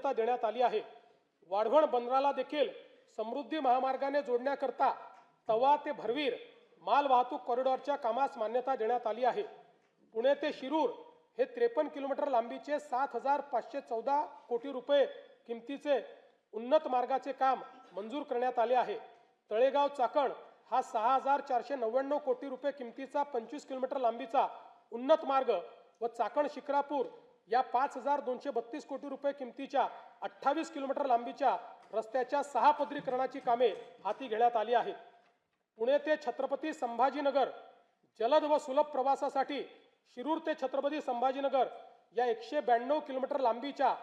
मान्यता देण्यात आली आहे। वाढवण बंदराला देखील समृद्धी महामार्गाने जोडण्याकरता तवा ते भरवीर माल वाहतूक कॉरिडॉरच्या कामास मान्यता देण्यात आली आहे। पुणे ते शिरूर हे 53 किलोमीटर लांबीचे 7,514 कोटी रुपये किमतीचे उन्नत मार्गाचे काम मंजूर करण्यात आले आहे। तळेगाव चाकण हा 6,499 कोटी रुपये किमतीचा 25 किलोमीटर लांबीचा उन्नत मार्ग व चाकण शिक्रापूर या 5,232 कोटी रुपये किमतीच्या 28 किलोमीटर लांबीच्या रस्त्याच्या 6 पदरीकरणाची कामे हाती घेण्यात आली आहेत। पुणे ते छत्रपती संभाजीनगर जलद व सुलभ प्रवासासाठी शिरूर ते छत्रपती संभाजीनगर या 192 किलोमीटर लांबीच्या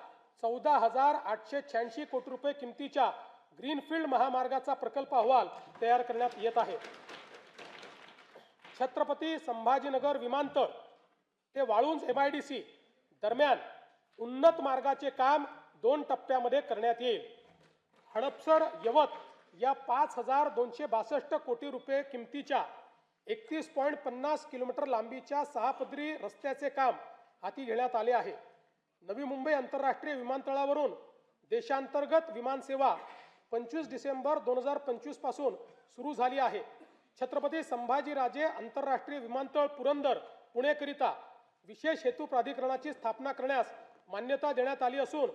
14,886 कोटी रुपये किमतीच्या ग्रीनफील्ड महामार्गाचा प्रकल्प अहवाल तयार करण्यात येत आहे। छत्रपती संभाजीनगर विमानतळ ते वाळुंज MIDC दरम्यान उन्नत मार्गाचे काम 2 टप्प्यामध्ये करण्यात येईल। हडपसर यवत या 5,262 कोटी रुपये किमतीच्या 31.50 किलोमीटर लांबीच्या 6 पदरी रस्त्याचे काम हाती घेण्यात आले आहे। नवी मुंबई आंतरराष्ट्रीय विमानतळावरून देशांतर्गत विमानसेवा 25 डिसेंबर 2025 पासून सुरू झाली आहे। छत्रपती संभाजीराजे आंतरराष्ट्रीय विमानतळ पुरंदर पुणेकरिता विशेष हेतू प्राधिकरणाची स्थापना करण्यास मान्यता देण्यात आली असून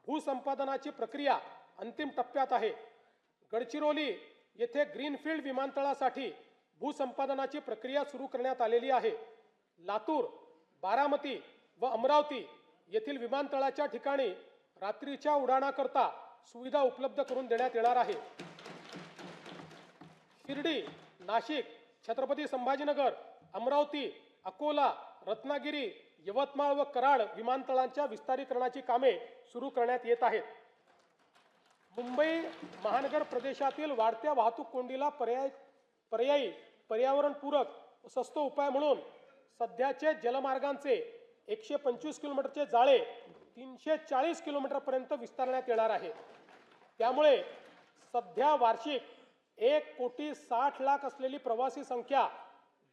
भूसंपादनाची प्रक्रिया अंतिम टप्प्यात आहे। गडचिरोली येथे ग्रीनफील्ड विमानतळासाठी भूसंपादनाची प्रक्रिया सुरू करण्यात आलेली आहे। लातूर, बारामती व अमरावती येथील विमानतळाच्या ठिकाणी रात्रीच्या उड्डाणाकरता सुविधा उपलब्ध करून देण्यात येणार आहे। शिर्डी, नाशिक, छत्रपती संभाजीनगर, अमरावती, अकोला, रत्नागिरी, यवतमाळ व कराड विमानतळांच्या विस्तारीकरणाची कामे सुरू करण्यात येत आहेत। मुंबई महानगर प्रदेशातील वाढत्या वाहतूक कोंडीला पर्यायी पर्यावरणपूरक स्वस्त उपाय म्हणून सध्याचे जलमार्गांचे 125 किलोमीटरचे जाळे 340 किलोमीटरपर्यंत विस्तारण्यात येणार आहे। त्यामुळे सध्या वार्षिक 1,60,00,000 असलेली प्रवासी संख्या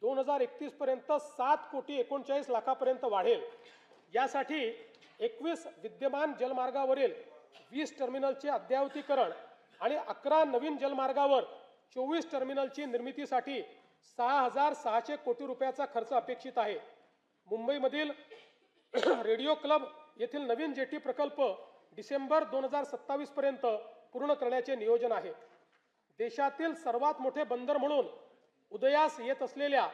2031 पर्यंत 7,39,00,000 पर्यंत वाढेल। यासाठी 21 विद्यमान जलमार्गावरील 20 टर्मिनलचे अद्ययावतीकरण आणि 11 नवीन जलमार्गावर 24 टर्मिनलची निर्मितीसाठी 6,600 कोटी रुपयाचा खर्च अपेक्षित आहे। मुंबईमधील रेडिओ क्लब येथील नवीन जेटी प्रकल्प डिसेंबर 2027 पर्यंत पूर्ण करण्याचे नियोजन आहे। देशातील सर्वात मोठे बंदर म्हणून उदयास येत असलेल्या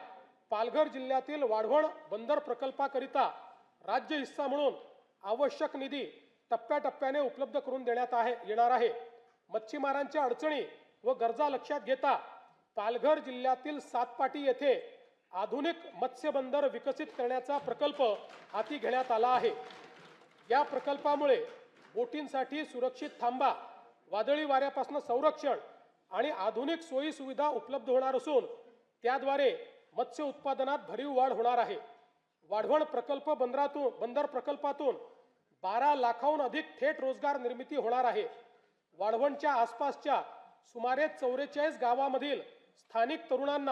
पालघर जिल्ह्यातील वाढवण बंदर प्रकल्पाकरिता राज्य हिस्सा म्हणून आवश्यक निधी टप्प्याटप्प्याने उपलब्ध करून देण्यात येणार आहे। मच्छीमारांच्या अडचणी व गरजा लक्षात घेता पालघर जिल्ह्यातील सातपाटी येथे आधुनिक मत्स्य बंदर विकसित करण्याचा प्रकल्प हाती घेण्यात आला आहे। या प्रकल्पामुळे बोटींसाठी सुरक्षित थांबा, वादळी वाऱ्यापासून संरक्षण आणि आधुनिक सोयी सुविधा उपलब्ध होणार असून त्याद्वारे मत्स्य उत्पादनात भरीव वाढ होणार आहे। वाढवण बंदर प्रकल्पातून 12 लाखाहून अधिक थेट रोजगार निर्मिती होणार आहे। वाढवणच्या आसपासच्या सुमारे 44 गावांमधील स्थानिक तरुणांना